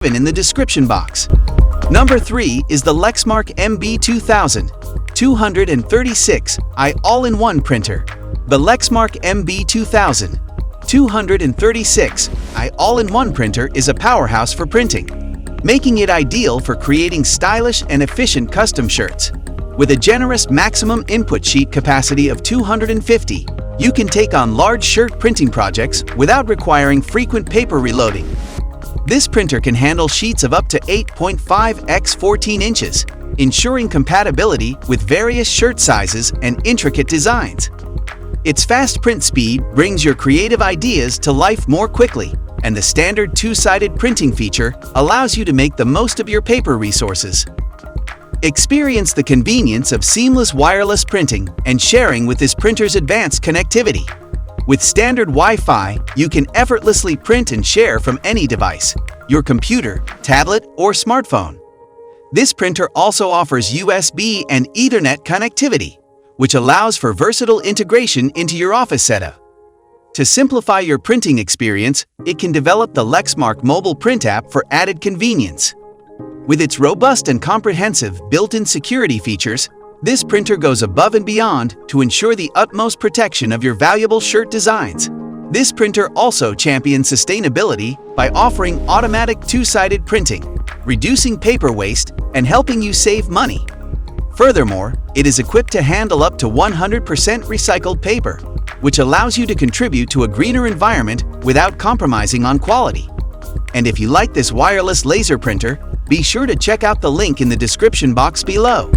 in the description box. Number 3 is the LexMark MB22351 all-in-one printer. The LexMark MB22351 all-in-one printer is a powerhouse for printing, making it ideal for creating stylish and efficient custom shirts. With a generous maximum input sheet capacity of 250, you can take on large shirt printing projects without requiring frequent paper reloading. This printer can handle sheets of up to 8.5 x 14 inches, ensuring compatibility with various shirt sizes and intricate designs. Its fast print speed brings your creative ideas to life more quickly, and the standard two-sided printing feature allows you to make the most of your paper resources. Experience the convenience of seamless wireless printing and sharing with this printer's advanced connectivity. With standard Wi-Fi, you can effortlessly print and share from any device, your computer, tablet, or smartphone. This printer also offers USB and Ethernet connectivity, which allows for versatile integration into your office setup. To simplify your printing experience, it can develop the LexMark mobile print app for added convenience. With its robust and comprehensive built-in security features, this printer goes above and beyond to ensure the utmost protection of your valuable shirt designs. This printer also champions sustainability by offering automatic two-sided printing, reducing paper waste and helping you save money. Furthermore, it is equipped to handle up to 100% recycled paper, which allows you to contribute to a greener environment without compromising on quality. And if you like this wireless laser printer, be sure to check out the link in the description box below.